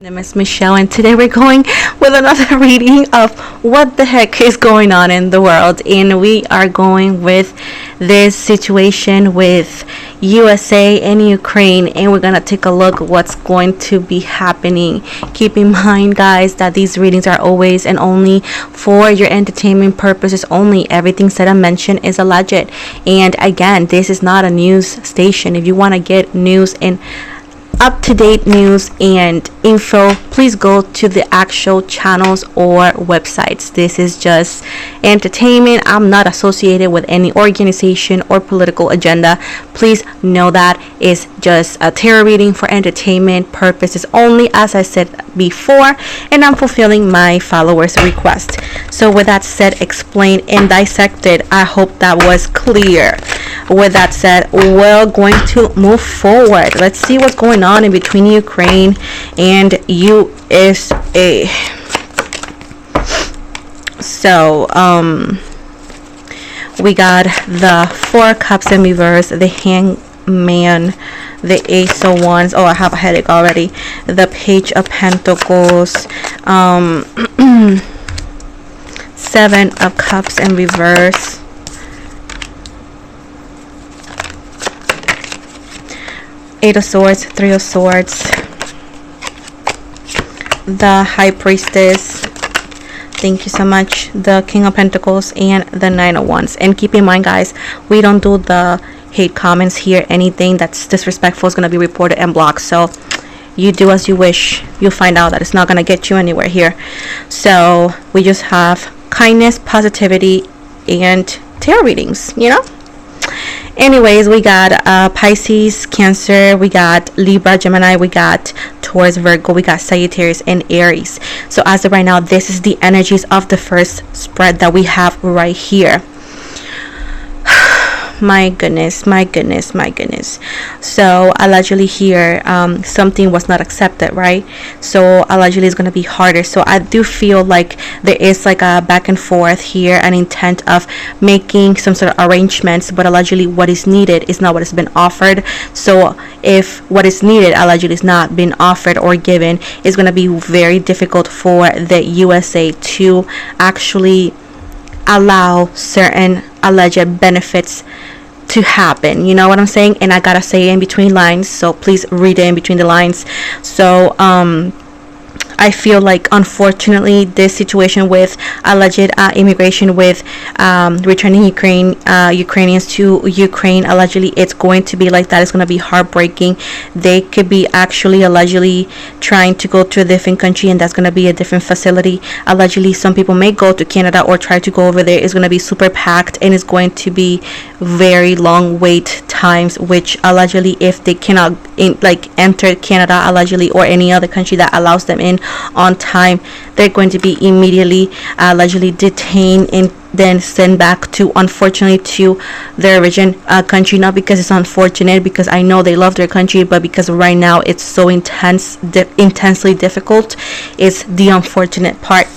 My name is Michelle, and today we're going with another reading of what the heck is going on in the world. And we are going with this situation with USA and Ukraine, and we're gonna take a look at what's going to be happening. Keep in mind, guys, that these readings are always and only for your entertainment purposes only. Everything said and mentioned is alleged, and again, this is not a news station. If you want to get news and up-to-date news and info, please go to the actual channels or websites. This is just entertainment. I'm not associated with any organization or political agenda. Please know that it's just a tarot reading for entertainment purposes only, as I said before, and I'm fulfilling my followers' request. So with that said, explained and dissected, I hope that was clear. With that said, we're going to move forward. Let's see what's going on in between Ukraine and USA. So we got the Four of Cups in reverse, the Hangman, the Ace of Wands. Oh, I have a headache already. The Page of Pentacles, Seven of Cups in reverse, Eight of Swords, Three of Swords, the High Priestess, thank you so much, the King of Pentacles, and the Nine of Wands. And keep in mind, guys, we don't do the hate comments here. Anything that's disrespectful is going to be reported and blocked. So you do as you wish. You'll find out that it's not going to get you anywhere here. So we just have kindness, positivity, and tarot readings, you know. Anyways, we got Pisces, Cancer, we got Libra, Gemini, we got Taurus, Virgo, we got Sagittarius, and Aries. So as of right now, this is the energies of the first spread that we have right here. My goodness, my goodness, my goodness. So allegedly here, something was not accepted, right? So allegedly it's going to be harder. So I do feel like there is like a back and forth here, an intent of making some sort of arrangements, but allegedly what is needed is not what has been offered. So if what is needed allegedly is not being offered or given, it's going to be very difficult for the USA to actually allow certain alleged benefits to happen. You know what I'm saying? And I gotta say in between lines, so please read it in between the lines. So I feel like, unfortunately, this situation with alleged immigration with returning Ukrainians to Ukraine, allegedly it's going to be like that. It's going to be heartbreaking. They could be actually allegedly trying to go to a different country, and that's going to be a different facility. Allegedly some people may go to Canada or try to go over there. It's going to be super packed, and it's going to be very long wait times, which allegedly if they cannot enter Canada allegedly or any other country that allows them in on time, they're going to be immediately allegedly detained and then sent back to, unfortunately, to their origin country. Not because it's unfortunate, because I know they love their country, but because right now it's so intensely difficult. It's the unfortunate part.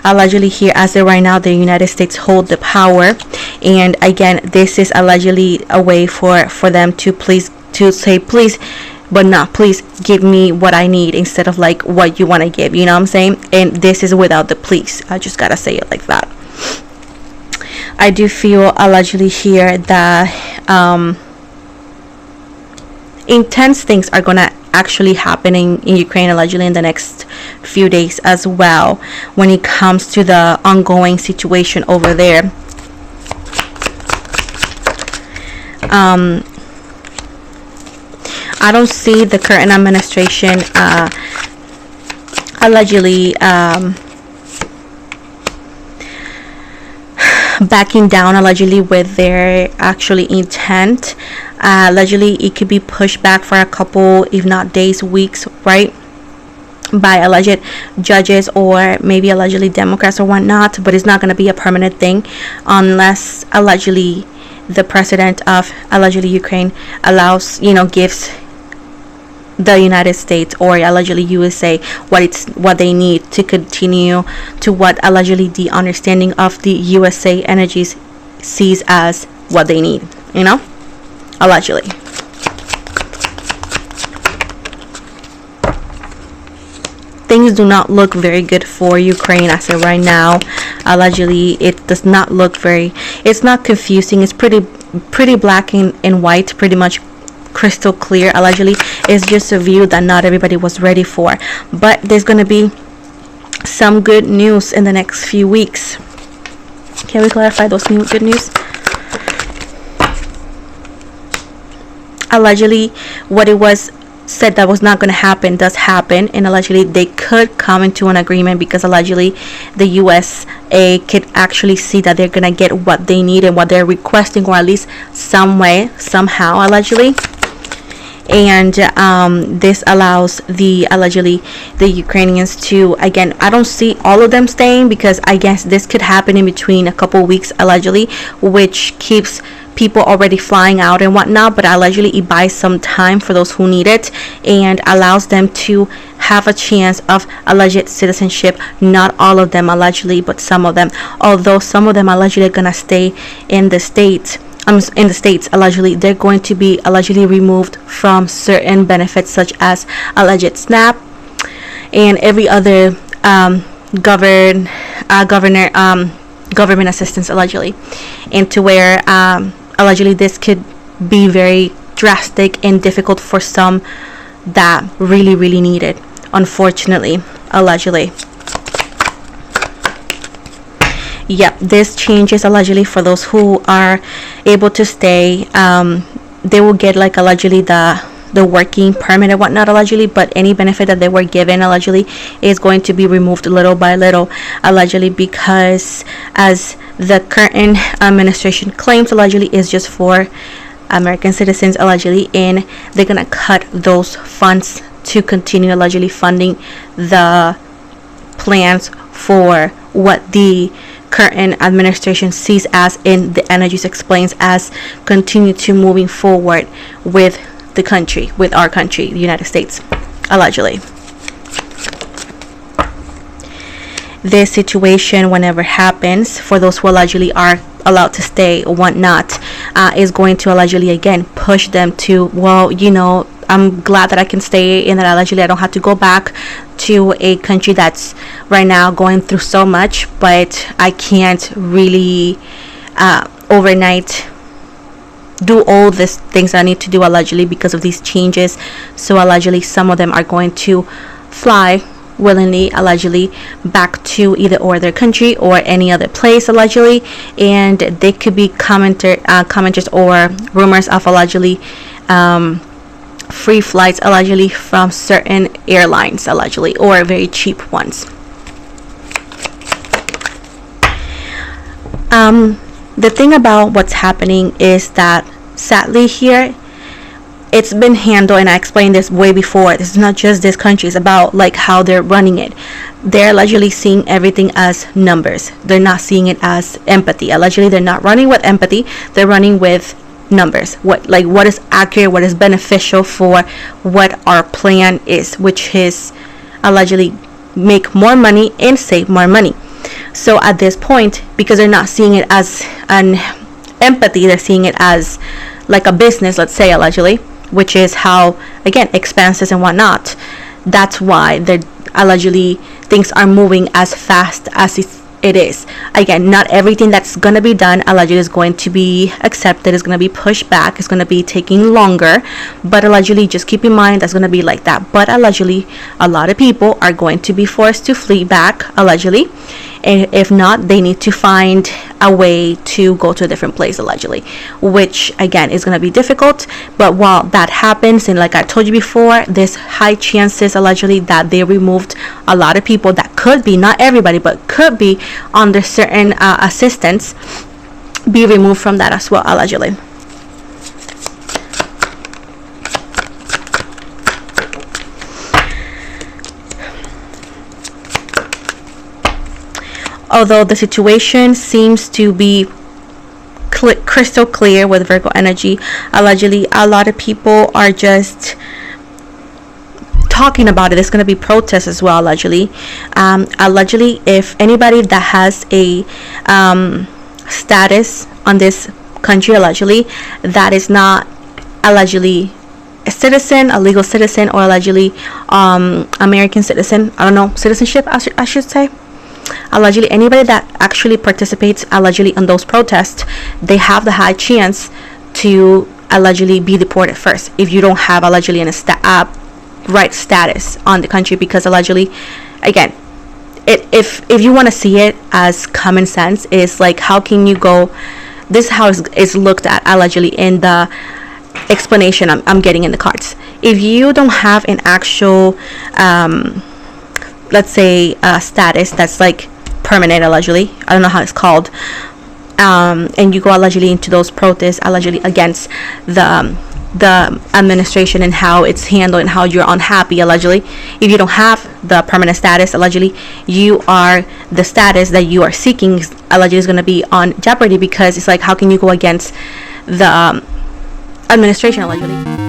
Allegedly here, as of right now, the United States hold the power, and again, this is allegedly a way for them to say please, but not please give me what I need instead of like what you want to give, you know what I'm saying? And this is without the please. I just gotta say it like that. I do feel allegedly here that intense things are gonna actually happening in Ukraine allegedly in the next few days as well when it comes to the ongoing situation over there. I don't see the current administration allegedly backing down allegedly with their actually intent. Allegedly it could be pushed back for a couple, if not days, weeks, right, by alleged judges or maybe allegedly Democrats or whatnot, but it's not going to be a permanent thing unless allegedly the president of allegedly Ukraine allows, gives the United States or allegedly USA what they need to continue to what allegedly the understanding of the USA energies sees as what they need, allegedly. things do not look very good for Ukraine as of right now. Allegedly, it does not look very, it's not confusing. It's pretty black and white, pretty much crystal clear. Allegedly, it's just a view that not everybody was ready for. But there's going to be some good news in the next few weeks. Can we clarify those good news? Allegedly, what it was said that was not going to happen does happen, and allegedly they could come into an agreement, because allegedly the USA could actually see that they're going to get what they need and what they're requesting, or at least some way, somehow, allegedly. And this allows allegedly the Ukrainians to, again, I don't see all of them staying, because I guess this could happen in between a couple weeks, allegedly, which keeps people already flying out and whatnot, but allegedly it buys some time for those who need it and allows them to have a chance of alleged citizenship. Not all of them allegedly, but some of them, although some of them allegedly are gonna stay in the states. Allegedly they're going to be allegedly removed from certain benefits, such as alleged SNAP and every other government assistance, allegedly, and to where allegedly this could be very drastic and difficult for some that really need it, unfortunately, allegedly. Yep, this changes allegedly for those who are able to stay. They will get, like, allegedly the working permit and whatnot, allegedly, but any benefit that they were given allegedly is going to be removed little by little, allegedly, because as the current administration claims, allegedly is just for American citizens, allegedly, and they're gonna cut those funds to continue allegedly funding the plans for what the current administration sees as, in the energies explains as, continue to moving forward with the country, with our country, the United States, allegedly. This situation, whenever happens, for those who allegedly are allowed to stay or whatnot, is going to allegedly again push them to, well, you know, I'm glad that I can stay and that allegedly I don't have to go back to a country that's right now going through so much, but I can't really overnight do all these things I need to do, allegedly, because of these changes. So allegedly some of them are going to fly willingly, allegedly, back to either or their country or any other place, allegedly, and they could be commenters or rumors of allegedly free flights, allegedly, from certain airlines, allegedly, or very cheap ones. The thing about what's happening is that, sadly, here it's been handled, and I explained this way before. This is not just this country, it's about like how they're running it. They're allegedly seeing everything as numbers. They're not seeing it as empathy. Allegedly they're not running with empathy, they're running with numbers. What is accurate, what is beneficial for what our plan is, which is allegedly make more money and save more money. So at this point, because they're not seeing it as an empathy, they're seeing it as like a business, let's say, allegedly, which is how, again, expenses and whatnot. That's why they're allegedly things are moving as fast as it is. Again, not everything that's going to be done allegedly is going to be accepted, is going to be pushed back, is going to be taking longer, but allegedly just keep in mind that's going to be like that. But allegedly a lot of people are going to be forced to flee back, allegedly, and if not, they need to find a way to go to a different place, allegedly, which again is going to be difficult. But while that happens, and like I told you before, there's high chances allegedly that they removed a lot of people that could be, not everybody, but could be under certain assistance, be removed from that as well, allegedly. Although the situation seems to be crystal clear with Virgo energy, allegedly a lot of people are just talking about it. There's going to be protests as well, allegedly. Allegedly, if anybody that has a status on this country, allegedly, that is not allegedly a citizen, a legal citizen, or allegedly American citizen, I don't know, citizenship, I should say. Allegedly, anybody that actually participates allegedly in those protests, they have the high chance to allegedly be deported first if you don't have allegedly right status on the country. Because allegedly, again, if you want to see it as common sense, is like, how can you go, this is how it's looked at allegedly in the explanation I'm getting in the cards. If you don't have an actual let's say status that's like permanent, allegedly, I don't know how it's called, and you go allegedly into those protests allegedly against the administration and how it's handled and how you're unhappy, allegedly, if you don't have the permanent status, allegedly, you are, the status that you are seeking allegedly is going to be on jeopardy. Because it's like, how can you go against the administration, allegedly?